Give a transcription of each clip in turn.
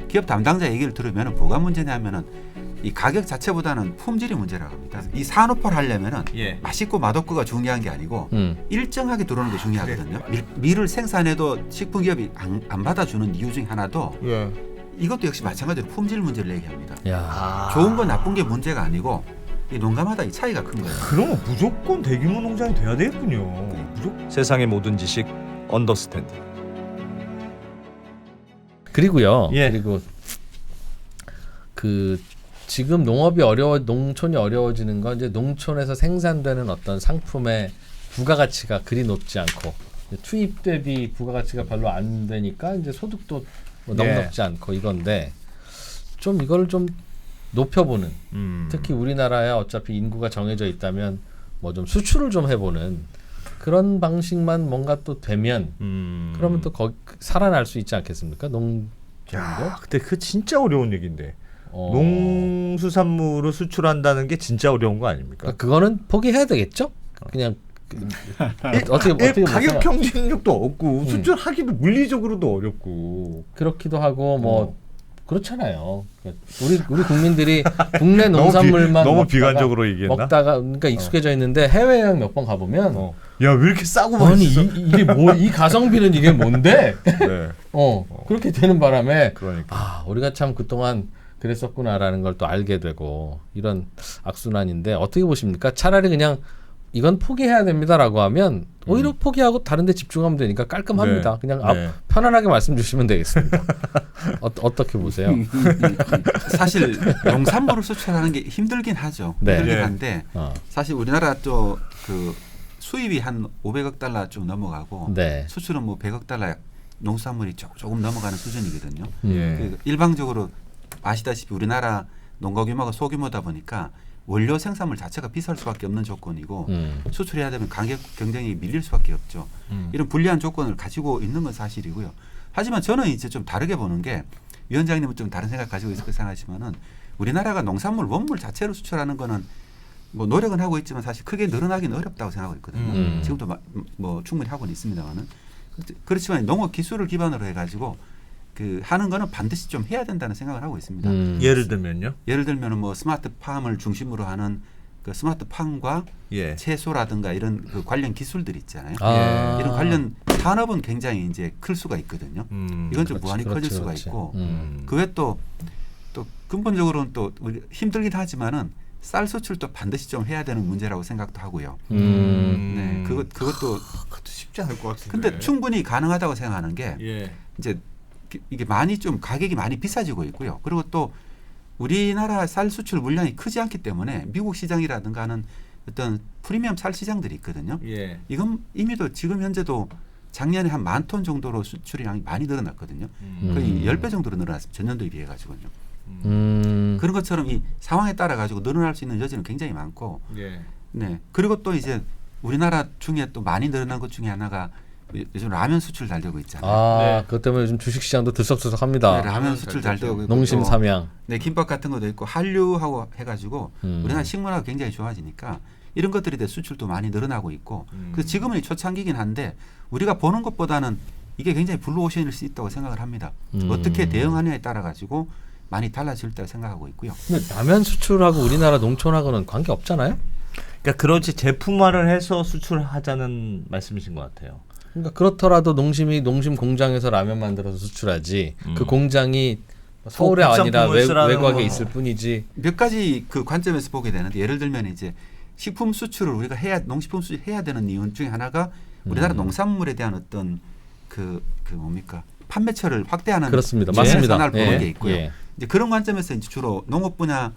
기업 담당자 얘기를 들으면 뭐가 문제냐면은 이 가격 자체보다는 품질이 문제라고 합니다. 이 산업화를 하려면은 맛있고 맛없고가 중요한 게 아니고 일정하게 들어오는 게 중요하거든요. 밀을 생산해도 식품기업이 안 받아주는 이유 중에 하나도 이것도 역시 마찬가지로 품질 문제를 얘기합니다. 좋은 건 나쁜 게 문제가 아니고 이 농가마다 이 차이가 큰 거예요. 그러면 무조건 대규모 농장이 돼야 되겠군요. 세상의 모든 지식 언더스탠딩. 그리고요. 그리고 그 지금 농촌이 어려워지는 건 이제 농촌에서 생산되는 어떤 상품의 부가가치가 그리 높지 않고 투입 대비 부가가치가 별로 안 되니까 이제 소득도 뭐 넉넉지 않고 이건데 좀 이걸 좀 높여보는 특히 우리나라에 어차피 인구가 정해져 있다면 뭐 좀 수출을 좀 해보는 그런 방식만 뭔가 또 되면 그러면 또 살아날 수 있지 않겠습니까? 농촌도? 근데 그 진짜 어려운 얘기인데 농수산물을 수출한다는 게 진짜 어려운 거 아닙니까? 그거는 포기해야 되겠죠? 그냥 어떻게 가격 경쟁력도 없고 수출하기도 물리적으로도 어렵고 그렇기도 하고 뭐 그렇잖아요. 우리 국민들이 국내 농산물만 너무 비관적으로 얘기했나? 먹다가 그러니까 익숙해져 있는데 해외 여행 몇 번 가보면 야 왜 이렇게 싸고 아니 맛있어? 이게 뭐 이 가성비는 이게 뭔데? 네. 그렇게 되는 바람에 그러니까. 우리가 참 그동안 그랬었구나라는 걸 또 알게 되고 이런 악순환인데 어떻게 보십니까? 차라리 그냥 이건 포기해야 됩니다라고 하면 오히려 포기하고 다른 데 집중하면 되니까 깔끔합니다. 그냥 편안하게 말씀 주시면 되겠습니다. 어떻게 보세요? 사실 농산물을 수출하는 게 힘들긴 하죠. 힘들긴 한데 사실 우리나라 또 그 수입이 한 500억 달러 좀 넘어가고 수출은 뭐 100억 달러 농수산물이 조금 넘어가는 수준이거든요. 일방적으로 아시다시피 우리나라 농가 규모가 소규모다 보니까 원료 생산물 자체가 비쌀 수밖에 없는 조건이고 수출해야 되면 가격 경쟁이 밀릴 수밖에 없죠. 이런 불리한 조건을 가지고 있는 건 사실이고요. 하지만 저는 이제 좀 다르게 보는 게 위원장님은 좀 다른 생각 가지고 있을 거 생각하지만은 우리나라가 농산물 원물 자체로 수출하는 거는 뭐 노력은 하고 있지만 사실 크게 늘어나기는 어렵다고 생각하고 있거든요. 지금도 뭐 충분히 하고는 있습니다만은 그렇지만 농업 기술을 기반으로 해가지고 그 하는 거는 반드시 좀 해야 된다는 생각을 하고 있습니다. 예를 들면요? 예를 들면 뭐 스마트 팜을 중심으로 하는 그 스마트 팜과 채소라든가 이런 그 관련 기술들이 있잖아요. 이런 관련 산업은 굉장히 이제 클 수가 있거든요. 이건 좀 무한히 커질 수가 있고 그 외 또 근본적으로는 또 우리 힘들긴 하지만은 쌀 수출도 반드시 좀 해야 되는 문제라고 생각도 하고요. 네, 그것도 쉽지 않을 것 같은데. 근데 충분히 가능하다고 생각하는 게 이제 이게 많이 좀 가격이 많이 비싸지고 있고요. 그리고 또 우리나라 쌀 수출 물량이 크지 않기 때문에 미국 시장이라든가 하는 어떤 프리미엄 쌀 시장들이 있거든요. 이건 이미도 지금 현재도 작년에 한 10,000톤 정도로 수출량이 많이 늘어났거든요. 거의 10배 정도로 늘어났습니다. 전년도에 비해 가지고요. 그런 것처럼 이 상황에 따라 가지고 늘어날 수 있는 여지는 굉장히 많고, 네. 그리고 또 이제 우리나라 중에 또 많이 늘어난 것 중에 하나가 요즘 라면 수출 잘 되고 있잖아요. 그것 때문에 요즘 주식시장도 들썩들썩합니다. 라면 수출 잘 되고 있고, 농심 삼양. 네, 김밥 같은 것도 있고 한류하고 해가지고 우리나라 식문화가 굉장히 좋아지니까 이런 것들에 대해 수출도 많이 늘어나고 있고, 그래서 지금은 초창기긴 한데 우리가 보는 것보다는 이게 굉장히 블루오션일 수 있다고 생각을 합니다. 어떻게 대응하느냐에 따라 가지고 많이 달라질 거라고 생각하고 있고요. 근데 라면 수출하고 우리나라 농촌하고는 관계 없잖아요. 그러니까 그렇지 제품화를 해서 수출하자는 말씀이신 것 같아요. 그러니까 그렇더라도 농심 공장에서 라면 만들어서 수출하지 그 공장이 서울에 아니라 외곽에 있을 뿐이지. 몇 가지 그 관점에서 보게 되는데 예를 들면 이제 식품 수출을 우리가 농식품 수출 해야 되는 이유 중에 하나가 우리나라 농산물에 대한 어떤 그 뭡니까 판매처를 확대하는 그렇습니다. 맞습니다. 산화를 보는 게 있고요. 이제 그런 관점에서 이제 주로 농업 분야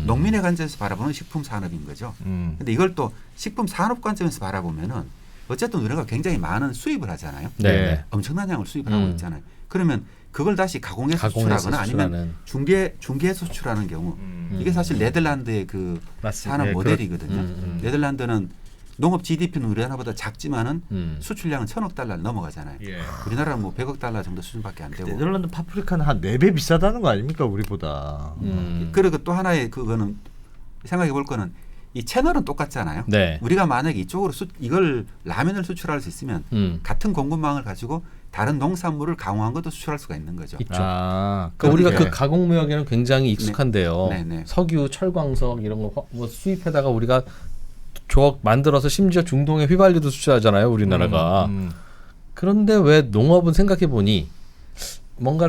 농민의 관점에서 바라보는 식품 산업인 거죠. 근데 이걸 또 식품 산업 관점에서 바라보면은 어쨌든 우리가 굉장히 많은 수입을 하잖아요. 엄청난 양을 수입을 하고 있잖아요. 그러면 그걸 다시 가공해서 수출하거나 아니면 중개해서 수출하는 경우 이게 사실 네덜란드의 그 산업 모델이거든요. 네덜란드는 농업 GDP는 우리나라보다 작지만은 수출량은 1,000억 달러를 넘어가잖아요. 우리나라는 뭐 100억 달러 정도 수준밖에 안 되고. 네덜란드 파프리카는 한 4배 비싸다는 거 아닙니까 우리보다. 그리고 또 하나의 그거는 생각해 볼 거는 이 채널은 똑같잖아요. 우리가 만약에 이쪽으로 이걸 라면을 수출할 수 있으면 같은 공급망을 가지고 다른 농산물을 가공한 것도 수출할 수가 있는 거죠. 있죠. 그러니까 우리가 그 가공무역에는 굉장히 익숙한데요. 네. 석유, 철광석 이런 거 뭐 수입해다가 우리가 조업 만들어서 심지어 중동에 휘발유도 수출하잖아요, 우리나라가. 그런데 왜 농업은 생각해 보니 뭔가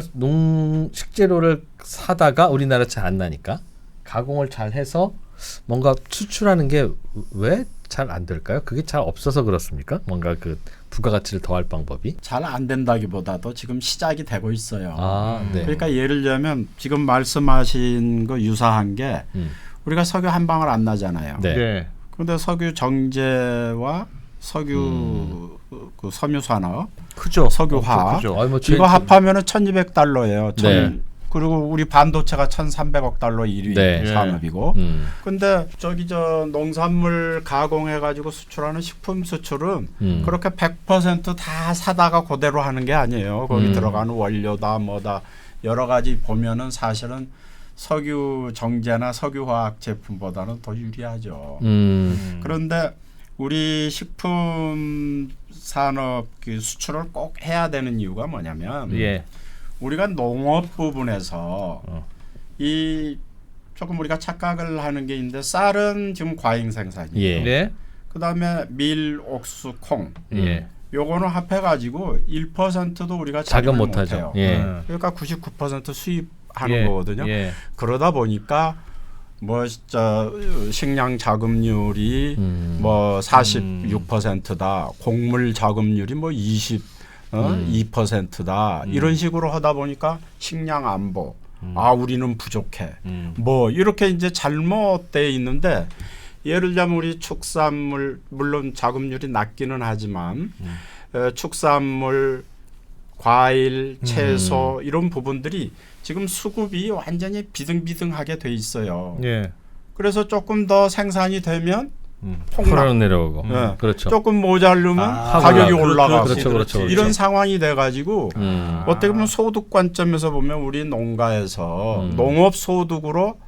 식재료를 사다가 우리나라 잘 안 나니까 가공을 잘 해서 뭔가 수출하는 게 왜 잘 안 될까요? 그게 잘 없어서 그렇습니까? 뭔가 그 부가가치를 더할 방법이? 잘 안 된다기보다도 지금 시작이 되고 있어요. 네. 그러니까 예를 들면 지금 말씀하신 거 유사한 게 우리가 석유 한 방울 안 나잖아요. 네. 그런데 석유 정제와 석유 그 섬유 산업, 크죠. 석유화 크죠. 이거 합하면은 1,200달러예요. 네. 그리고 우리 반도체가 1,300억 달러 1위 네. 산업이고. 근데 저 농산물 가공해 가지고 수출하는 식품 수출은 그렇게 100% 다 사다가 그대로 하는 게 아니에요. 거기 들어가는 원료다 뭐다 여러 가지 보면은 사실은 석유 정제나 석유화학 제품보다는 더 유리하죠. 그런데 우리 식품 산업 그 수출을 꼭 해야 되는 이유가 뭐냐면 우리가 농업 부분에서 이 조금 우리가 착각을 하는 게 있는데 쌀은 지금 과잉 생산이에요. 그다음에 밀, 옥수, 콩 요거는 합해가지고 1%도 우리가 자금 자금을 못하죠. 못해요. 그러니까 99% 수입하는 거거든요. 그러다 보니까 뭐 진짜 식량 자금률이 뭐 46%다, 곡물 자금률이 뭐 2%다 이런 식으로 하다 보니까 식량 안보, 우리는 부족해, 뭐 이렇게 이제 잘못돼 있는데 예를 들자면 우리 축산물 물론 자금률이 낮기는 하지만 축산물, 과일, 채소 이런 부분들이 지금 수급이 완전히 비등비등하게 돼 있어요. 그래서 조금 더 생산이 되면 폭락 내려오고. 그렇죠. 조금 모자르면 가격이 올라가고. 그렇죠. 이런 상황이 돼가지고 어떻게 보면 소득 관점에서 보면 우리 농가에서 농업 소득으로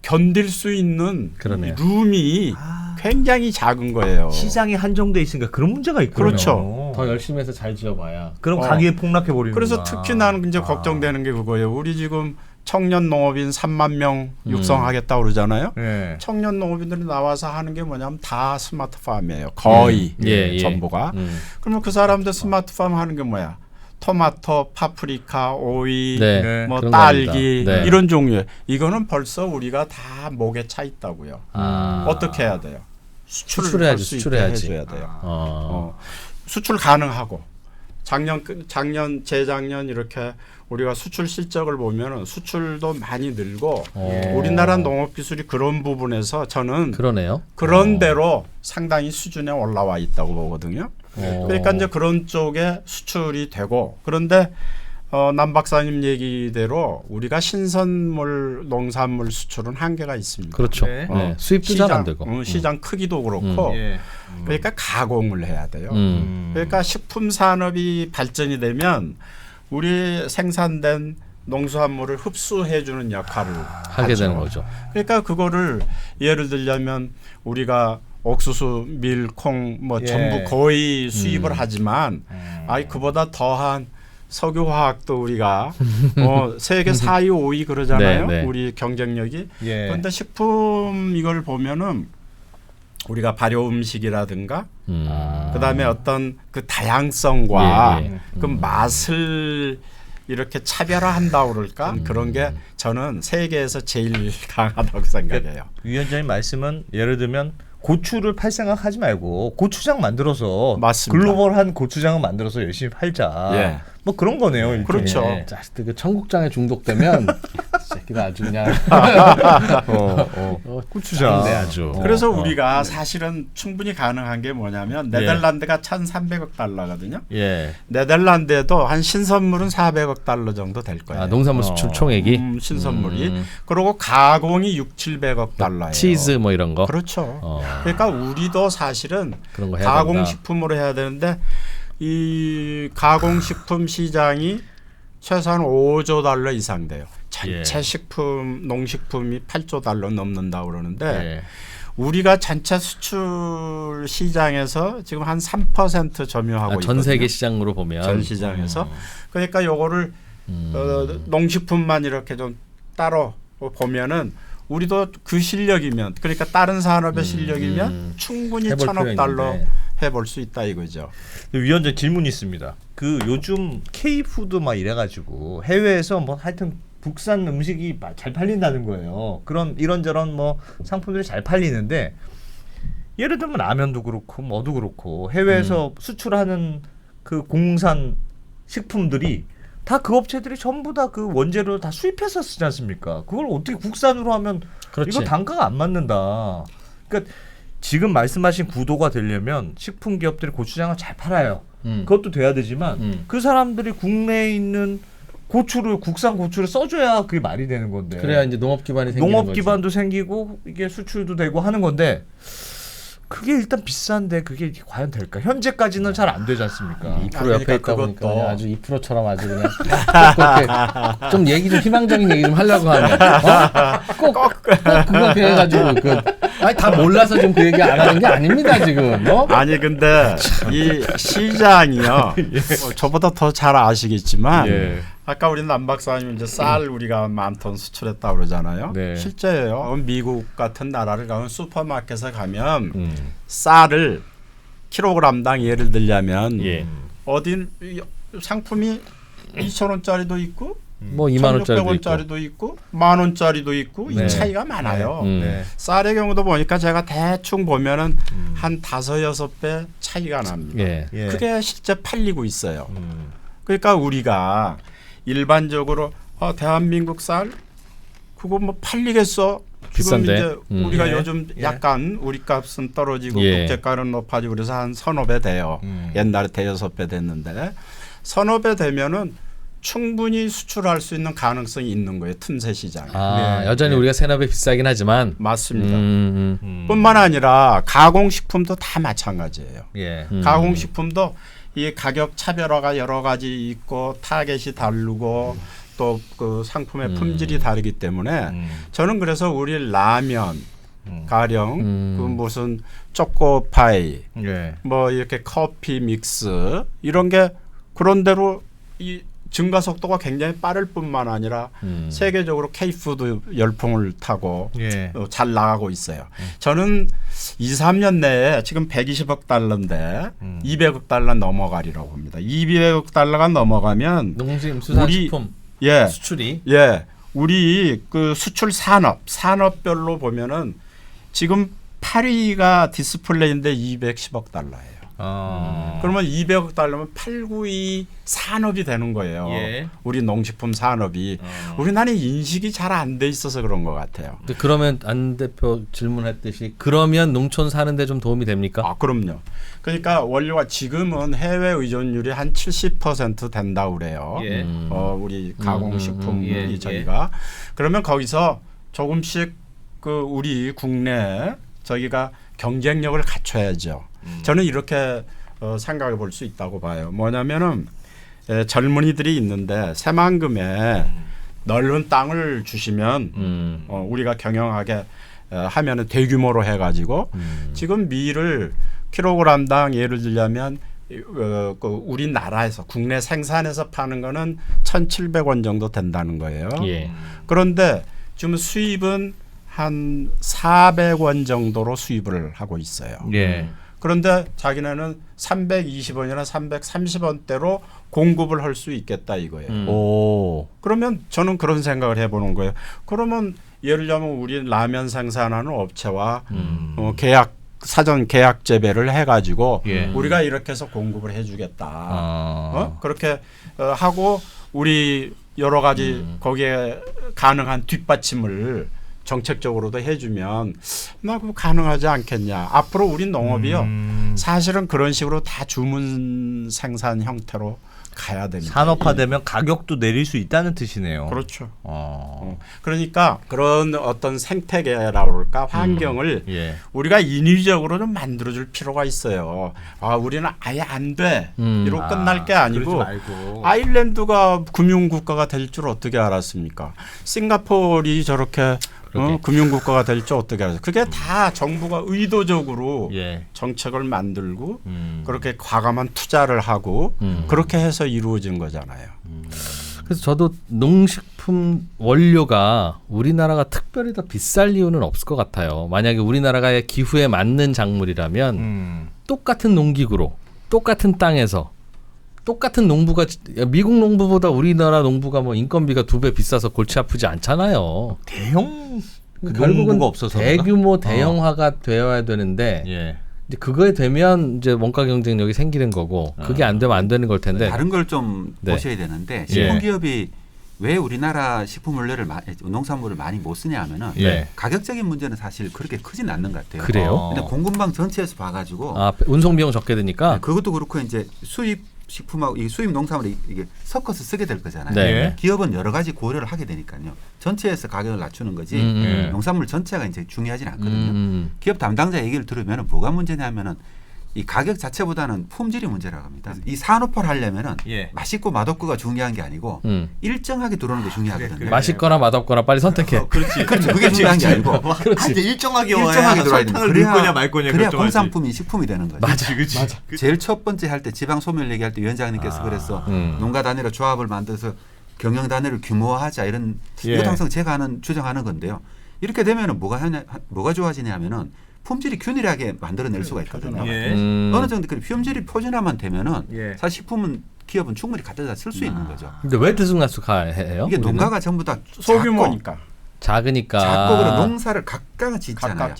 견딜 수 있는 룸이 굉장히 작은 거예요. 시장이 한정돼 있으니까 그런 문제가 있거든요. 그렇죠. 더 열심히 해서 잘 지어봐야. 그럼 가격이 폭락해 버리는. 그래서 특히 나는 이제 걱정되는 게 그거예요. 우리 지금 청년 농업인 3만 명 육성하겠다 그러잖아요. 청년 농업인들이 나와서 하는 게 뭐냐면 다 스마트팜이에요. 거의 전부가. 그러면 그 사람들 스마트팜 하는 게 뭐야? 토마토, 파프리카, 오이, 뭐 딸기 이런 종류의 이거는 벌써 우리가 다 목에 차 있다고요. 어떻게 해야 돼요? 수출해야지. 해줘야 돼요. 수출 가능하고 작년 재작년 이렇게 우리가 수출 실적을 보면은 수출도 많이 늘고 우리나라 농업 기술이 그런 부분에서 저는 그런 대로 상당히 수준에 올라와 있다고 보거든요. 그러니까 이제 그런 쪽에 수출이 되고 그런데 남 박사님 얘기대로 우리가 신선물 농산물 수출은 한계가 있습니다. 그렇죠. 수입도 잘 안 되고 시장 크기도 그렇고 그러니까 가공을 해야 돼요. 그러니까 식품 산업이 발전이 되면 우리 생산된 농수산물을 흡수해 주는 역할을 하게 되는 거죠. 그러니까 그거를 예를 들자면 우리가 옥수수, 밀, 콩 뭐 전부 거의 수입을 하지만 그보다 더한 석유화학도 우리가 세계 4위, 5위 그러잖아요. 우리 경쟁력이. 그런데 식품 이걸 보면은 우리가 발효 음식이라든가 그다음에 어떤 그 다양성과 그 맛을 이렇게 차별화한다 그럴까? 그런 게 저는 세계에서 제일 강하다고 생각해요. 위원장님 말씀은 예를 들면 고추를 팔 생각하지 말고 고추장 만들어서 맞습니다. 글로벌한 고추장을 만들어서 열심히 팔자. 뭐 그런 거네요. 그렇죠. 자식들 그 청국장에 중독되면 새끼들 아주 그냥 고추장. 아주. 그래서 우리가 사실은 충분히 가능한 게 뭐냐면 네덜란드가 1,300억 달러거든요. 네덜란드에도 한 신선물은 400억 달러 정도 될 거예요. 농산물 수출 총액이 신선물이. 그리고 가공이 6,700억 달러예요. 치즈 뭐 이런 거. 그렇죠. 그러니까 우리도 사실은 그런 거 해야 가공식품으로 해야 되는데 이 가공식품 시장이 최소한 5조 달러 이상 돼요. 전체 식품, 농식품이 8조 달러 넘는다 그러는데 우리가 전체 수출 시장에서 지금 한 3% 점유하고 있거든요. 전 세계 시장으로 보면 전 시장에서 그러니까 요거를 농식품만 이렇게 좀 따로 보면은 우리도 그 실력이면 그러니까 다른 산업의 실력이면 충분히 1,000억 달러 해볼 수 있다 이거죠. 위원장 질문이 있습니다. 그 요즘 K푸드 막 이래가지고 해외에서 뭐 하여튼 국산 음식이 잘 팔린다는 거예요. 그런 이런저런 뭐 상품들이 잘 팔리는데 예를 들면 라면도 그렇고 뭐도 그렇고 해외에서 수출하는 그 공산 식품들이 다 그 업체들이 전부 다 그 원재료 다 수입해서 쓰지 않습니까? 그걸 어떻게 국산으로 하면 그렇지. 이거 단가가 안 맞는다. 그러니까 지금 말씀하신 구도가 되려면 식품 기업들이 고추장을 잘 팔아요. 그것도 돼야 되지만 그 사람들이 국내에 있는 고추를 국산 고추를 써줘야 그게 말이 되는 건데. 그래야 이제 농업 기반이 생기는 농업 거지. 기반도 생기고 이게 수출도 되고 하는 건데 그게 일단 비싼데 그게 과연 될까? 현재까지는 잘 안 되지 않습니까? 2% 옆에 있다 보니까 그냥 아주 2%처럼 아주 그냥 꼭 좀 얘기 좀 희망적인 얘기 좀 하려고 하면 꼭 그렇게 해가지고 아니 다 몰라서 좀 그 얘기 안 하는 게 아닙니다 지금. 아니 근데 이 시장이요. 저보다 더 잘 아시겠지만 아까 우리 남 박사님 이제 쌀 우리가 10,000톤 수출했다 그러잖아요. 네. 실제예요. 미국 같은 나라를 가면 슈퍼마켓에 가면 쌀을 킬로그램당 예를 들자면 어딘 상품이 2,000원짜리도 있고 뭐 2만 원짜리도 있고 10,000원짜리도 있고 이 차이가 많아요. 쌀의 경우도 보니까 제가 대충 보면은 한 5-6배 차이가 납니다. 그게 실제 팔리고 있어요. 그러니까 우리가 일반적으로 대한민국 쌀 그거 뭐 팔리겠어? 지금 비싼데? 이제 우리가 요즘 약간 우리 값은 떨어지고 국제가는 높아지고 그래서 한 1,000배 돼요. 옛날에 5-6배 됐는데 1,000배 되면은 충분히 수출할 수 있는 가능성이 있는 거예요. 틈새 시장에. 여전히 우리가 세납에 비싸긴 하지만. 맞습니다. 뿐만 아니라 가공식품도 다 마찬가지예요. 가공식품도 이 가격 차별화가 여러 가지 있고 타겟이 다르고 또 그 상품의 품질이 다르기 때문에 저는 그래서 우리 라면 가령 그 무슨 초코파이 뭐 이렇게 커피 믹스 이런 게 그런 대로 이 증가 속도가 굉장히 빠를 뿐만 아니라 세계적으로 K푸드 열풍을 타고 잘 나가고 있어요. 저는 2-3년 내에 지금 120억 달러인데 200억 달러 넘어가리라고 봅니다. 200억 달러가 넘어가면 농심 수산식품 수출이 우리 그 수출 산업별로 보면은 지금 8위가 디스플레이인데 210억 달러예요. 그러면 200억 달러면 8, 9위 산업이 되는 거예요. 우리 농식품 산업이. 우리나라에 인식이 잘 안 돼 있어서 그런 것 같아요. 그러면 안 대표 질문했듯이 그러면 농촌 사는데 좀 도움이 됩니까? 그럼요. 그러니까 원료가 지금은 해외 의존율이 한 70% 된다고 그래요. 우리 가공식품이 저희가. 그러면 거기서 조금씩 그 우리 국내 저희가 경쟁력을 갖춰야죠. 저는 이렇게 생각해 볼 수 있다고 봐요. 뭐냐면은 젊은이들이 있는데 새만금에 넓은 땅을 주시면 우리가 경영하게 하면은 대규모로 해가지고 지금 밀을 킬로그램당 예를 들자면 우리나라에서 국내 생산해서 파는 거는 1,700원 정도 된다는 거예요. 그런데 지금 수입은 한 400원 정도로 수입을 하고 있어요. 그런데 자기네는 320원이나 330원대로 공급을 할 수 있겠다 이거예요. 그러면 저는 그런 생각을 해보는 거예요. 그러면 예를 들면 우리 라면 생산하는 업체와 사전 계약 재배를 해가지고 우리가 이렇게 해서 공급을 해주겠다. 그렇게 하고 우리 여러 가지 거기에 가능한 뒷받침을 정책적으로도 해주면 나 그거 가능하지 않겠냐. 앞으로 우리 농업이요. 사실은 그런 식으로 다 주문 생산 형태로 가야 됩니다. 산업화되면 가격도 내릴 수 있다는 뜻이네요. 그렇죠. 그러니까 그런 어떤 생태계라고 그럴까 환경을 우리가 인위적으로 좀 만들어줄 필요가 있어요. 우리는 아예 안 돼. 이러고 끝날 게 아니고 아일랜드가 금융국가가 될 줄 어떻게 알았습니까? 싱가포르이 저렇게 금융국가가 될지 어떻게 하죠? 그게 다 정부가 의도적으로 정책을 만들고 그렇게 과감한 투자를 하고 그렇게 해서 이루어진 거잖아요. 그래서 저도 농식품 원료가 우리나라가 특별히 더 비쌀 이유는 없을 것 같아요. 만약에 우리나라가 기후에 맞는 작물이라면 똑같은 농기구로 똑같은 땅에서 똑같은 농부가 미국 농부보다 우리나라 농부가 뭐 인건비가 2배 비싸서 골치 아프지 않잖아요. 대형 결국은 농부가 없어서 대규모 대형화가 되어야 되는데 이제 그거에 되면 이제 원가 경쟁력이 생기는 거고 그게 안 되면 안 되는 걸 텐데 다른 걸 좀 보셔야 되는데 식품기업이 왜 우리나라 식품원료를 농산물을 많이 못 쓰냐 하면은 가격적인 문제는 사실 그렇게 크진 않는 것 같아요. 그래요? 근데 공급망 전체에서 봐가지고 운송 비용 적게 드니까 그것도 그렇고 이제 수입 식품하고 이 수입 농산물을 이게 섞어서 쓰게 될 거잖아요. 네. 기업은 여러 가지 고려를 하게 되니까요. 전체에서 가격을 낮추는 거지 농산물 전체가 이제 중요하진 않거든요. 기업 담당자 얘기를 들으면 뭐가 문제냐면은 이 가격 자체보다는 품질이 문제라고 합니다. 이 산업화를 하려면은 맛있고 맛없고가 중요한 게 아니고 일정하게 들어오는 게 중요하거든요. 그래. 맛있거나 맛없거나 빨리 선택해. 그렇지. 그게 중요한 게 아니고 그렇지. 일정하게 들어야 됩니다. 그래야 거냐 말 거냐 그래야 공산품이 식품이 되는 거죠. 맞아. 제일 첫 번째 할 때 지방 소멸 얘기할 때 위원장님께서 그래서 농가 단위로 조합을 만들어서 경영 단위를 규모화하자 이런 이것도 항상 제가 주장하는 건데요. 이렇게 되면은 뭐가 좋아지냐면은 품질이 균일하게 만들어낼 수가 있거든요. 어느 정도 그 품질이 표준화만 되면은 사실 식품은 기업은 충분히 갖다 쓸 수 있는 거죠. 근데 왜 들쑥날쑥해요? 이게 농가가 전부 다 소규모니까. 작으니까 작고 농사를 각각 짓잖아요.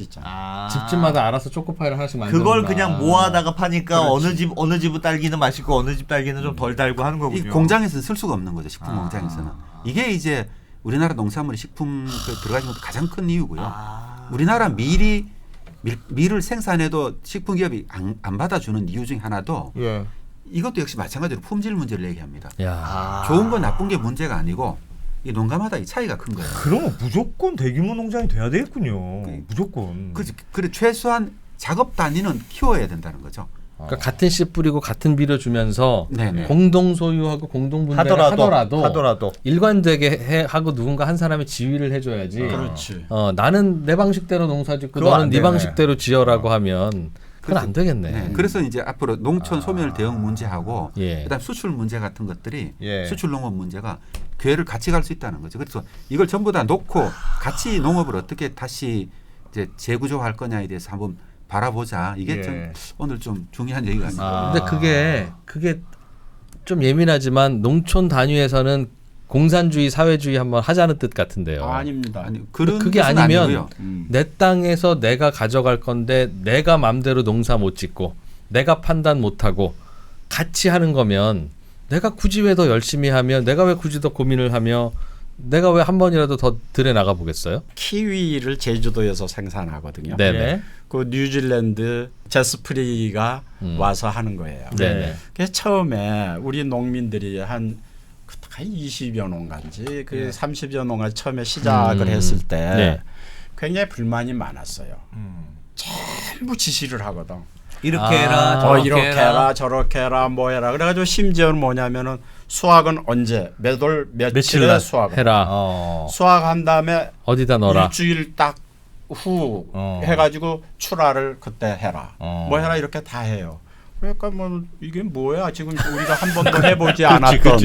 집집마다 알아서 초코파이를 하나씩 만들고 그걸 그냥 모아다가 파니까 어느 집의 딸기는 맛있고 어느 집 딸기는 좀 덜 달고 하는 거군요. 이 공장에서는 쓸 수가 없는 거죠. 식품 공장에서는. 이게 이제 우리나라 농산물이 식품 들어가지 못한 가장 큰 이유고요. 우리나라 밀을 생산해도 식품기업이 안 받아주는 이유 중에 하나도 이것도 역시 마찬가지로 품질 문제를 얘기합니다. 좋은 건 나쁜 게 문제가 아니고 이 농가마다 이 차이가 큰 거예요. 그러면 무조건 대규모 농장이 돼야 되겠군요. 무조건. 그래 최소한 작업 단위는 키워야 된다는 거죠. 그러니까 같은 씨 뿌리고 같은 비료 주면서 공동 소유하고 공동 분배를 하더라도 일관되게 하고 누군가 한 사람이 지휘를 해줘야지. 그렇지. 나는 내 방식대로 농사짓고 너는 네 방식대로 지어라고 하면 그건 안 되겠네. 그래서 이제 앞으로 농촌 소멸 대응 문제하고 그다음 수출 문제 같은 것들이 수출 농업 문제가 궤를 같이 갈 수 있다는 거죠. 그래서 이걸 전부 다 놓고 같이 농업을 어떻게 다시 이제 재구조할 거냐에 대해서 한번 바라보자. 이게 좀 오늘 좀 중요한 얘기가 아닙니다. 근데 그게 좀 예민하지만 농촌 단위에서는 공산주의, 사회주의 한번 하자는 뜻 같은데요. 아닙니다. 그게 아니면 내 땅에서 내가 가져갈 건데 내가 맘대로 농사 못 짓고 내가 판단 못 하고 같이 하는 거면 내가 굳이 왜 더 열심히 하며 내가 왜 굳이 더 고민을 하며 내가 왜 한 번이라도 더 들에 나가 보겠어요? 키위를 제주도에서 생산하거든요. 네네. 그 뉴질랜드 제스프리가 와서 하는 거예요. 네네. 그래서 처음에 우리 농민들이 한 20여 농가인지 30여 농가 처음에 시작을 했을 때 굉장히 불만이 많았어요. 전부 지시를 하거든. 이렇게 해라, 이렇게 해라, 저렇게 해라, 뭐 해라. 그래가지고 심지어는 뭐냐면은 수확은 언제, 몇 월 며칠에 수확을 해라. 수확한 다음에 어디다 넣어라. 일주일 딱 후 해가지고 출하를 그때 해라. 뭐 해라 이렇게 다 해요. 그러니까 뭐 이게 뭐야 지금 우리가 한 번도 해보지 않았던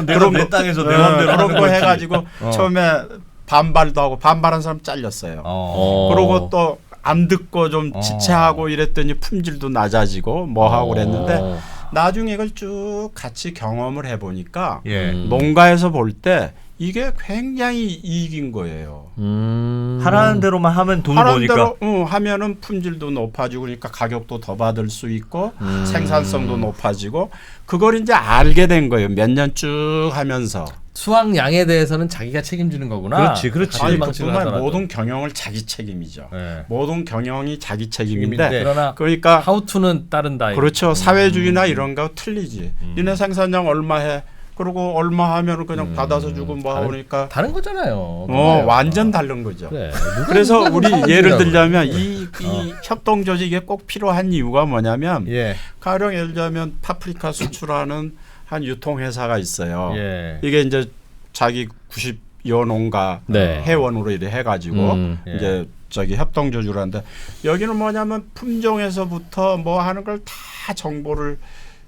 그런 내 땅에서 내 맘대로 그런 거 해가지고 처음에 반발도 하고 반발한 사람 잘렸어요. 그러고 또 안 듣고 좀 지체하고 이랬더니 품질도 낮아지고 뭐 하고 그랬는데 나중에 이걸 쭉 같이 경험을 해보니까 농가에서 볼 때 이게 굉장히 이익인 거예요. 하라는 대로만 하면 돈을 버니까. 하라는 대로 하면은 품질도 높아지고 그러니까 가격도 더 받을 수 있고 생산성도 높아지고 그걸 이제 알게 된 거예요. 몇 년 쭉 하면서. 수확량에 대해서는 자기가 책임지는 거구나. 그렇지. 아니, 그뿐만 모든 경영을 자기 책임이죠. 모든 경영이 자기 책임인데 그러니까 하우투는 따른다. 그렇죠. 사회주의나 이런 거 틀리지. 니네 생산량 얼마 해? 그리고 얼마 하면은 그냥 받아서 주고 뭐 하니까 다른 거잖아요. 완전 다른 거죠. 그래. 그래서 우리 예를 들자면 이 협동 조직이 꼭 필요한 이유가 뭐냐면 가령 예를 들자면 파프리카 수출하는 한 유통회사가 있어요. 이게 이제 자기 여농가 네. 회원으로 이래 해가지고 예. 이제 저기 협동조주를 하는데 여기는 뭐냐면 품종에서부터 뭐 하는 걸 다 정보를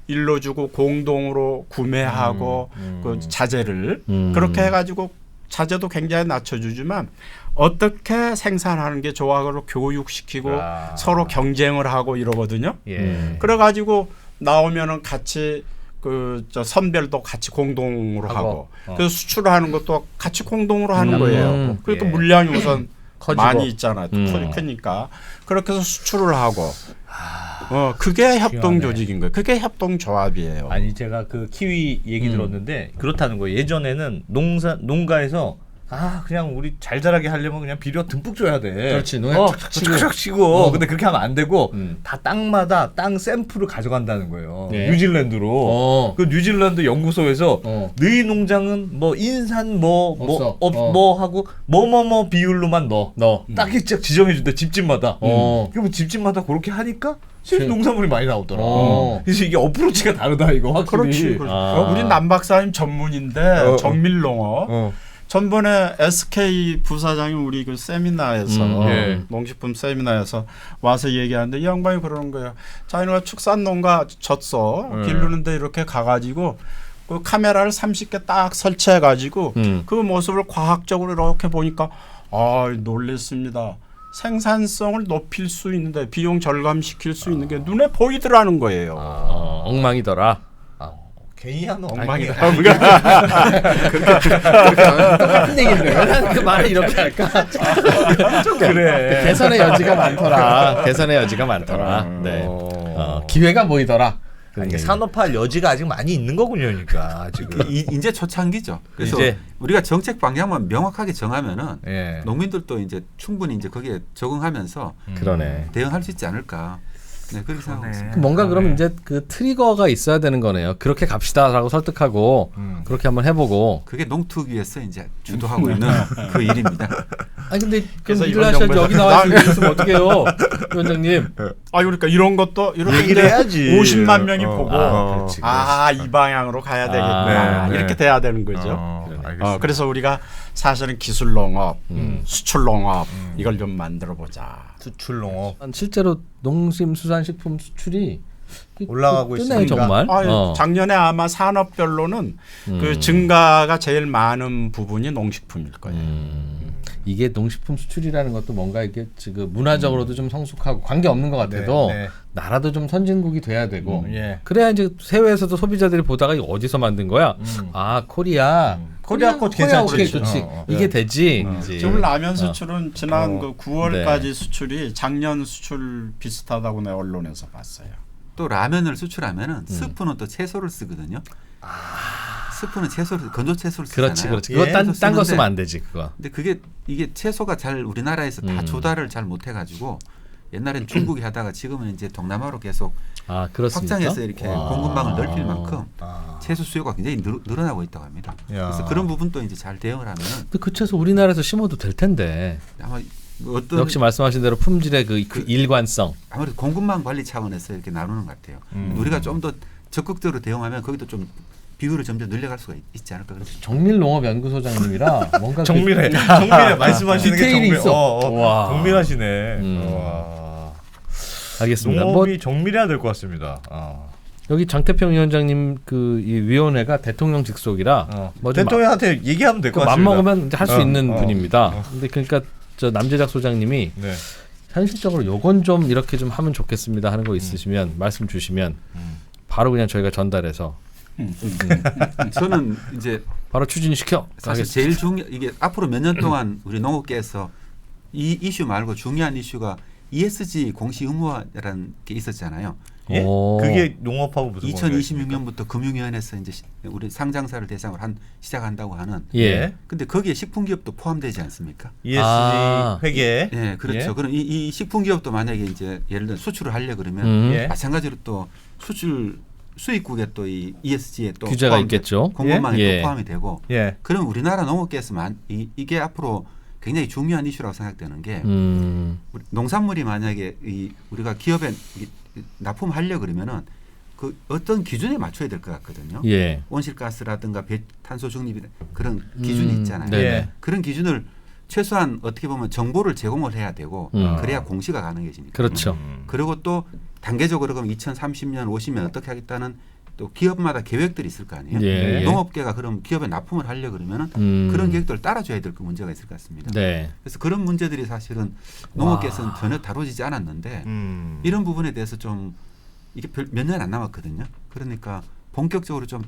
일러주고 공동으로 구매하고 그 자재를 그렇게 해가지고 자재도 굉장히 낮춰주지만 어떻게 생산하는 게 좋아 그걸 교육시키고 서로 경쟁을 하고 이러거든요. 예. 그래가지고 나오면은 같이 그 저 선별도 같이 공동으로 하고 그래서 수출하는 것도 같이 공동으로 하는 거예요. 그러니까 예. 물량이 우선 커지고. 많이 있잖아요. 크니까 그렇게 해서 수출을 하고 그게 협동 조직인 거예요. 그게 협동 조합이에요. 아니 제가 그 키위 얘기 들었는데 그렇다는 거예요. 예전에는 농가에서 그냥 우리 잘 자라게 하려면 그냥 비료 듬뿍 줘야 돼. 그렇지. 농약 착착 치고. 근데 그렇게 하면 안 되고 다 땅마다 땅 샘플을 가져간다는 거예요. 네. 뉴질랜드로. 그 뉴질랜드 연구소에서 너희 농장은 뭐 인산 뭐 하고 뭐 비율로만 넣어. 딱히 지정해 준대 집집마다. 그럼 집집마다 그렇게 하니까 실제 농산물이 많이 나오더라. 그래서 이게 어프로치가 다르다 이거 확실히. 그렇지. 우리 남 박사님 전문인데 정밀농업. 전번에 SK 부사장이 우리 그 세미나에서 농식품 세미나에서 와서 얘기하는데 이 양반이 그러는 거예요. 자기가 축산농가 졌어. 기르는데 이렇게 가가지고 그 카메라를 30개 딱 설치해가지고 그 모습을 과학적으로 이렇게 보니까 놀랬습니다. 생산성을 높일 수 있는데 비용 절감시킬 수 있는 게 눈에 보이더라는 거예요. 엉망이더라. 괜히 하는 엉망이다. 똑같은 얘기인데 왜 그 말을 이렇게 할까? 그래. 개선의 여지가 많더라. 개선의 여지가 많더라. 네. 기회가 보이더라. 그러니까 산업화할 여지가 아직 많이 있는 거군요, 그러니까 지금. 이제 초창기죠. 그래서 우리가 정책 방향만 명확하게 정하면은 농민들도 이제 충분히 이제 거기에 적응하면서 그러네. 대응할 수 있지 않을까. 네, 그렇게 생각합니다. 뭔가 그러면 이제 그 트리거가 있어야 되는 거네요. 그렇게 갑시다라고 설득하고 그렇게 한번 해보고. 그게 농특위에서 이제 주도하고 있는 그 일입니다. 아니 근데 그럼 일을 하셔야지 여기 나와 있으면 어떻게 해요, 위원장님? 그러니까 이런 것도 이렇게 얘기를 해야지. 50만 명이 보고 그렇지. 이 방향으로 가야 되겠구나 이렇게 돼야 되는 거죠. 그래서 우리가 사실은 기술 농업, 수출 농업 이걸 좀 만들어 보자. 수출 농업. 실제로 농림수산식품 수출이 올라가고 뜨네, 있으니까. 정말. 작년에 아마 산업별로는 그 증가가 제일 많은 부분이 농식품일 거예요. 이게 농식품 수출이라는 것도 뭔가 이게 지금 문화적으로도 좀 성숙하고 관계 없는 것 같아도 나라도 좀 선진국이 돼야 되고 그래야 이제 해외에서도 소비자들이 보다가 이거 어디서 만든 거야? 코리아 코 괜찮지. 좋지. 이게 되지. 지금 라면 수출은 지난 그 9월까지 수출이 작년 수출 비슷하다고 내가 언론에서 봤어요. 또 라면을 수출하면은 스프는 또 채소를 쓰거든요. 스프는 채소를 건조 채소를 쓰잖아요. 그렇지. 그거 딴 거 쓰면 안 되지 그거. 근데 이게 채소가 잘 우리나라에서 다 조달을 잘 못해가지고 옛날엔 중국이 하다가 지금은 이제 동남아로 계속 확장해서 이렇게 공급망을 넓힐 만큼 채소 수요가 굉장히 늘어나고 있다고 합니다. 그래서 그런 부분도 이제 잘 대응을 하면은. 근데 그 채소 우리나라에서 심어도 될 텐데. 아마 역시 말씀하신 대로 품질의 그 일관성. 아무래도 공급망 관리 차원에서 이렇게 나누는 것 같아요. 우리가 좀 더 적극적으로 대응하면 거기도 좀 비율을 점점 늘려갈 수가 있지 않을까. 정밀농업연구소장님이라 뭔가 정밀해 말씀하시는 게 정밀. 정밀하시네. 알겠습니다. 농업이 정밀해야 될 것 같습니다. 여기 장태평 위원장님 이 위원회가 대통령 직속이라 대통령한테 얘기하면 될 것 같습니다. 맘먹으면 할 수 있는 분입니다. 근데 그러니까 저 남재작 소장님이 현실적으로 요건 좀 이렇게 좀 하면 좋겠습니다 하는 거 있으시면 말씀 주시면 바로 그냥 저희가 전달해서 저는 이제 바로 추진시켜. 사실 제일 이게 앞으로 몇 년 동안 우리 농업계에서 이 이슈 말고 중요한 이슈가 ESG 공시 의무화라는 게 있었잖아요. 그게 농업하고 무슨 2026년부터 금융위원회에서 이제 우리 상장사를 대상으로 시작한다고 하는. 근데 거기에 식품기업도 포함되지 않습니까? ESG 회계. 그렇죠. 그럼 이 식품기업도 만약에 이제 예를 들어 수출을 하려 그러면 마찬가지로 또 수입국에 또 이 ESG에 또 규제가 있겠죠. 공급망에 또 포함이 되고. 그럼 우리나라 농업계에서 이게 앞으로 굉장히 중요한 이슈라고 생각되는 게 농산물이 만약에 우리가 기업에 납품하려 그러면은 그 어떤 기준에 맞춰야 될 것 같거든요. 예. 온실가스라든가 탄소 중립이 그런 기준이 있잖아요. 예. 그런 기준을 최소한 어떻게 보면 정보를 제공을 해야 되고 그래야 공시가 가능해지니까. 그렇죠. 그리고 또 단계적으로 그럼 2030년 50년 어떻게 하겠다는 또 기업마다 계획들이 있을 거 아니에요. 예. 농업계가 그럼 기업에 납품을 하려 그러면은 그런 계획들을 따라줘야 될 그 문제가 있을 것 같습니다. 네. 그래서 그런 문제들이 사실은 농업계에서는 전혀 다뤄지지 않았는데 이런 부분에 대해서 좀 이게 몇 년 안 남았거든요. 그러니까 본격적으로 좀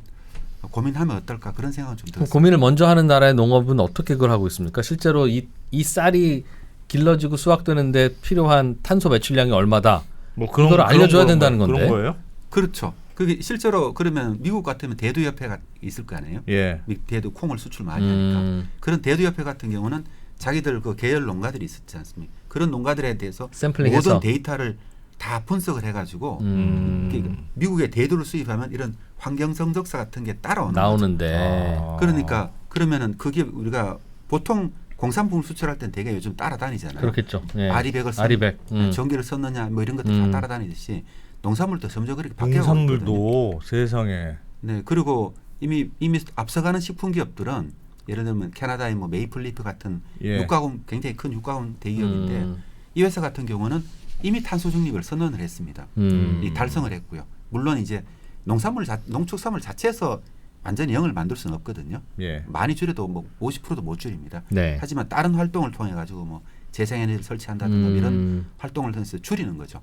고민하면 어떨까 그런 생각은 좀 들었어요. 고민을 먼저 하는 나라의 농업은 어떻게 그걸 하고 있습니까? 실제로 이 쌀이 길러지고 수확되는데 필요한 탄소 배출량이 얼마다? 뭐 그걸 알려줘야 된다는 건데. 그런 거예요? 그렇죠. 그게 실제로 그러면 미국 같으면 대두협회가 있을 거 아니에요. 예. 대두 콩을 수출 많이 하니까 그런 대두협회 같은 경우는 자기들 그 계열 농가들이 있었지 않습니까? 그런 농가들에 대해서 샘플링해서. 모든 데이터를 다 분석을 해가지고 미국의 대두를 수입하면 이런 환경 성적서 같은 게 따라오는 나오는데. 그러니까 그러면은 그게 우리가 보통 공산품을 수출할 땐 되게 요즘 따라다니잖아요. 그렇겠죠. 예. 아리백을 전기를 썼느냐 뭐 이런 것들 다 따라다니듯이 농산물도 점점 그렇게 바뀌어가고 있거든요. 농산물도 세상에. 네, 그리고 이미 앞서가는 식품 기업들은 예를 들면 캐나다의 뭐 메이플리프 같은 육가공 굉장히 큰 육가공 대기업인데 이 회사 같은 경우는 이미 탄소 중립을 선언을 했습니다. 이 달성을 했고요. 물론 이제 농축산물 자체에서 완전히 0을 만들 수는 없거든요. 예. 많이 줄여도 뭐 50%도 못 줄입니다. 네. 하지만 다른 활동을 통해 가지고 뭐 재생에너지를 설치한다든가 이런 활동을 통해서 줄이는 거죠.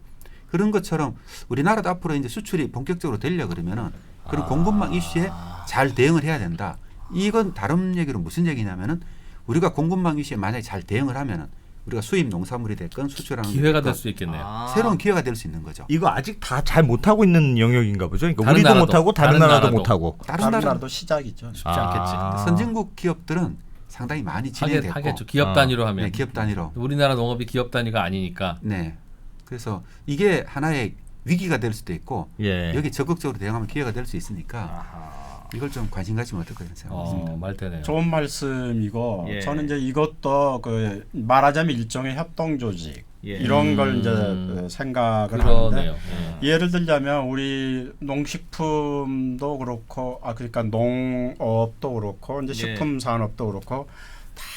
그런 것처럼 우리나라도 앞으로 이제 수출이 본격적으로 되려 그러면은 그런 공급망 이슈에 잘 대응을 해야 된다. 이건 다른 얘기로 무슨 얘기냐면은 우리가 공급망 이슈에 만약에 잘 대응을 하면은 우리가 수입 농산물이 됐건 수출하는 기회가 될 수 있겠네요. 새로운 기회가 될 수 있는 거죠. 이거 아직 다 잘 못하고 있는 영역인가 보죠. 그러니까 다른 우리도 나라도, 못하고 다른 나라도 못하고. 다른 나라도 시작이죠. 쉽지 않겠지. 선진국 기업들은 상당히 많이 진행됐고 하겠죠. 기업 단위로 하면. 네, 기업 단위로. 우리나라 농업이 기업 단위가 아니니까. 네. 그래서 이게 하나의 위기가 될 수도 있고 여기 적극적으로 대응하면 기회가 될 수 있으니까 이걸 좀 관심 가지면 어떨까 이런 생각입니다. 말되네요. 좋은 말씀이고 저는 이제 이것도 그 말하자면 일종의 협동 조직 이런 걸 이제 생각을 그러네요. 하는데 예를 들자면 우리 농식품도 그렇고 그러니까 농업도 그렇고 이제 식품 산업도 그렇고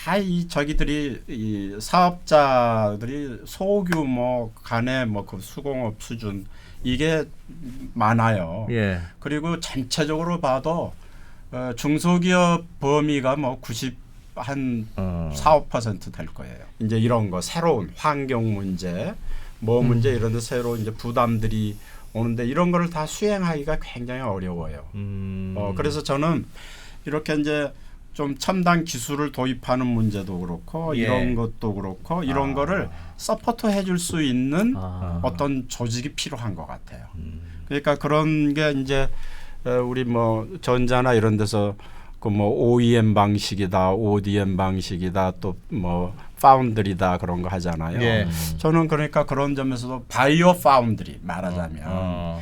다 이 저기들이 이 사업자들이 소규모 간의 뭐 그 수공업 수준 이게 많아요. 그리고 전체적으로 봐도 중소기업 범위가 뭐 4~5% 될 거예요. 이제 이런 거 새로운 환경 문제, 뭐 문제 이런 데 새로 이제 부담들이 오는데 이런 거를 다 수행하기가 굉장히 어려워요. 그래서 저는 이렇게 이제 좀 첨단 기술을 도입하는 문제도 그렇고 이런 것도 그렇고 이런 거를 서포트 해줄 수 있는 어떤 조직이 필요한 것 같아요. 그러니까 그런 게 이제 우리 뭐 전자나 이런 데서 그 뭐 OEM 방식이다, ODM 방식이다, 또 뭐 파운드리다 그런 거 하잖아요. 저는 그러니까 그런 점에서도 바이오 파운드리 말하자면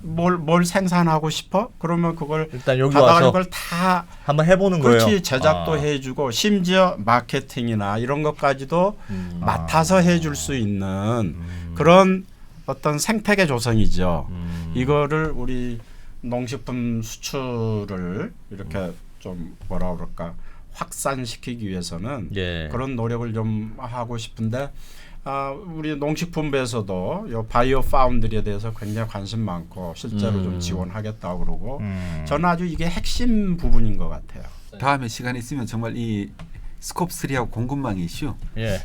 뭘 생산하고 싶어? 그러면 그걸 일단 여기 와서 그걸 다 한번 해보는 거예요. 그렇지, 제작도 해주고 심지어 마케팅이나 이런 것까지도 맡아서 해줄 수 있는 그런 어떤 생태계 조성이죠. 이거를 우리 농식품 수출을 이렇게 좀 뭐라 그럴까 확산시키기 위해서는 그런 노력을 좀 하고 싶은데 우리 농식품부에서도 요 바이오 파운드리에 대해서 굉장히 관심 많고 실제로 좀 지원하겠다고 그러고 저는 아주 이게 핵심 부분인 것 같아요. 다음에 시간 있으면 정말 이 스콥 3하고 공급망 이슈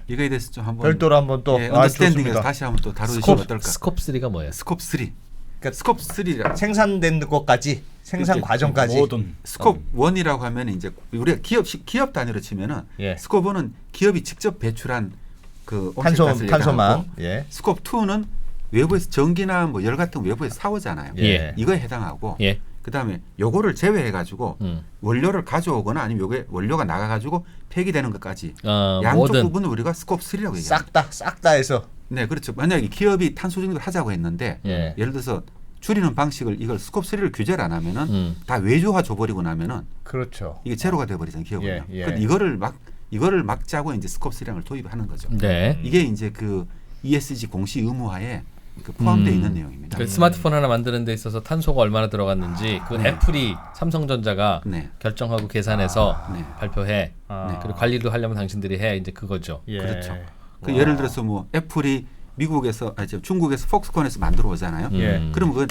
이거에 대해서 좀 한번 별도로 한번 또 언더스탠딩에서 다시 한번 또 다루시면 어떨까? 스콥 3가 뭐예요? 스콥 3. 그러니까 스콥 3라 생산된 것까지 생산 과정까지 모든 스콥 1이라고 하면 이제 우리가 기업 단위로 치면은 스콥 1은 기업이 직접 배출한 그 탄소만 스콥 2는 외부에서 전기나 뭐 열 같은 거 외부에서 사오잖아요. 이거에 해당하고 그다음에 요거를 제외해 가지고 원료를 가져오거나 아니면 요게 원료가 나가 가지고 폐기되는 것까지 양쪽 부분을 우리가 스콥 3라고 얘기합니다. 싹 다 해서 네, 그렇죠. 만약에 기업이 탄소 중립을 하자고 했는데 예를 들어서 줄이는 방식을 이걸 스콥 3를 규제를 안 하면은 다 외주화 줘버리고 나면은 그렇죠. 이게 제로가 돼버리잖아요, 기업은요. 근데 이거를 막자고 이제 스콥 3량을 도입하는 거죠. 이게 이제 그 ESG 공시 의무화에 포함되어 있는 내용입니다. 그 스마트폰 하나 만드는 데 있어서 탄소가 얼마나 들어갔는지 그 애플이 삼성전자가 결정하고 계산해서 발표해. 그리고 관리도 하려면 당신들이 해. 이제 그거죠. 그렇죠. 그 예를 들어서 뭐 애플이 미국에서 중국에서 폭스콘에서 만들어 오잖아요. 그러면 그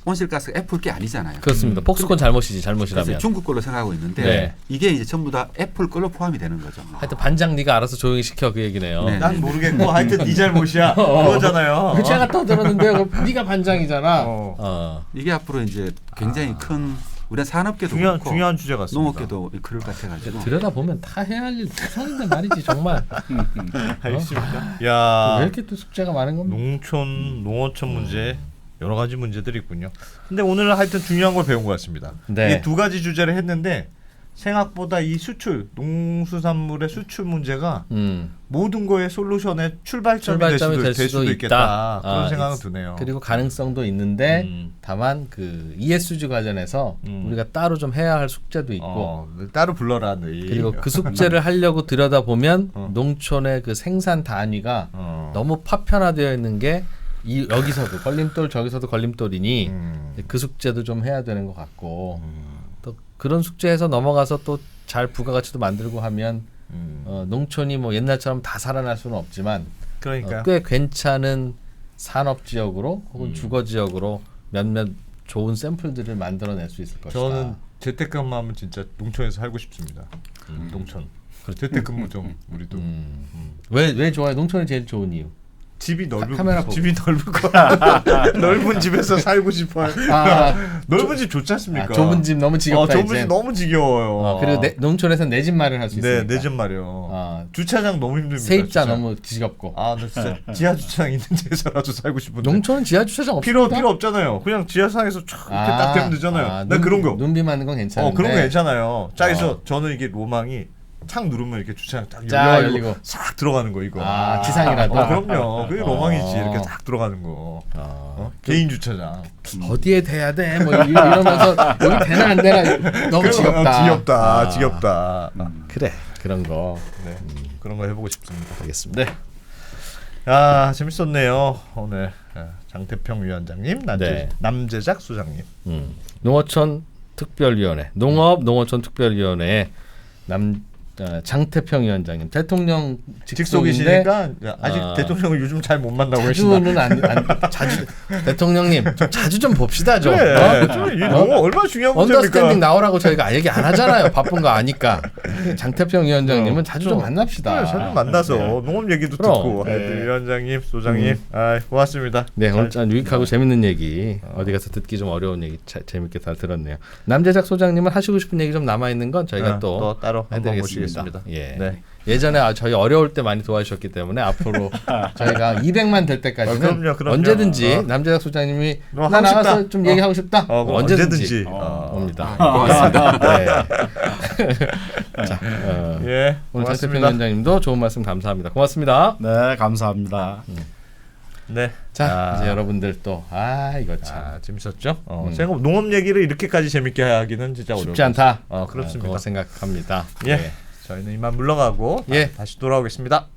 온실가스 애플 게 아니잖아요. 그렇습니다. 폭스콘 잘못이라면 중국 걸로 생각하고 있는데 이게 이제 전부 다 애플 걸로 포함이 되는 거죠. 하여튼 반장 네가 알아서 조용히 시켜 그 얘기네요. 난 모르겠고 하여튼 네 잘못이야. 그거잖아요. 그 제가 떠들었는데 네가 반장이잖아. 이게 앞으로 이제 굉장히 큰 우리는 산업계도 중요한 주제 같습니다. 농업계도 그럴 것 같아가지고 들여다 보면 다 해야 할 일 투성인데 말이지 정말. 알겠습니다. 야, 왜 이렇게 또 숙제가 많은 겁니까? 농어촌 문제. 여러 가지 문제들이 있군요. 근데 오늘 하여튼 중요한 걸 배운 것 같습니다. 이 두 가지 주제를 했는데 생각보다 이 수출, 농수산물의 수출 문제가 모든 거의 솔루션의 출발점이 될 수도 있겠다. 그런 생각은 드네요. 그리고 가능성도 있는데 다만 그 ESG 관련해서 우리가 따로 좀 해야 할 숙제도 있고 따로 불러라 너희. 그리고 그 숙제를 하려고 들여다보면 농촌의 그 생산 단위가 너무 파편화되어 있는 게 여기서도 걸림돌 저기서도 걸림돌이니 그 숙제도 좀 해야 되는 것 같고 또 그런 숙제에서 넘어가서 또 잘 부가가치도 만들고 하면 농촌이 뭐 옛날처럼 다 살아날 수는 없지만 꽤 괜찮은 산업 지역으로 혹은 주거 지역으로 몇몇 좋은 샘플들을 만들어낼 수 있을 것이다. 저는 재택근무 하면 진짜 농촌에서 살고 싶습니다. 농촌. 재택근무 좀 우리도. 왜 좋아요? 농촌이 제일 좋은 이유. 집이 넓은 집이 넓고 넓은 집에서 살고 싶어요. 넓은 집 좋지 않습니까? 좁은 집 너무 지겹다. 좁은 집 너무 지겨워요. 그리고 농촌에서는 내 집 마련할 수 있으니까. 내 집 마련. 주차장 너무 힘듭니다. 세입자 진짜. 너무 지겹고. 나 진짜 지하 주차장 있는 데서라도 살고 싶은데. 농촌은 지하 주차장 없습니다. 필요 없잖아요. 그냥 지하상에서 쫙 이렇게 딱 되면 되잖아요. 나 그런 거. 눈비 맞는 건 괜찮은데. 그런 거 괜찮아요. 짝에서 저는 이게 로망이 창 누르면 이렇게 주차장 딱 열리고 싹 들어가는 거 이거. 지상이라도. 그럼요. 그게 로망이지. 이렇게 딱 들어가는 거. 개인 주차장. 어디에 대야 돼? 뭐 이러면서 여기 되나 안 되나 너무 지겹다. 지겹다. 그래. 그런 거. 네. 그런 거 해보고 싶습니다. 알겠습니다. 네. 재밌었네요. 오늘 장태평 위원장님, 남재작 소장님. 농어촌 특별위원회, 농어촌 특별위원회 장태평 위원장님 대통령 직속이시니까 아직 대통령을 요즘 잘 못 만나고 계시다. 자주 대통령님 좀 자주 좀 봅시다 좀. 너무 얼마나 중요한 문제입니까? 언더스탠딩 나오라고 저희가 얘기 안 하잖아요. 바쁜 거 아니까. 장태평 위원장님은 자주 좀 만납시다. 자주 만나서 농업 얘기도 듣고. 위원장님, 소장님, 고맙습니다. 네, 오늘 참 유익하고 재밌는 얘기 어디 가서 듣기 좀 어려운 얘기 재밌게 잘 들었네요. 남재작 소장님은 하시고 싶은 얘기 좀 남아 있는 건 저희가 또 따로 해드리겠습니다. 예전에 저희 어려울 때 많이 도와주셨기 때문에 앞으로 저희가 200만 될 때까지는 그럼요. 언제든지 남재작 소장님이 나 나가서 좀 얘기하고 싶다. 언제든지 옵니다. 고맙습니다. 자, 오늘 장태평 위원장님도 좋은 말씀 감사합니다. 고맙습니다. 네, 감사합니다. 네. 자, 이제 여러분들 또 이거 참 재밌었죠? 생각 농업 얘기를 이렇게까지 재밌게 하기는 진짜 쉽지 않다. 그렇습니다. 생각합니다. 저희는 이만 물러가고 다시 돌아오겠습니다.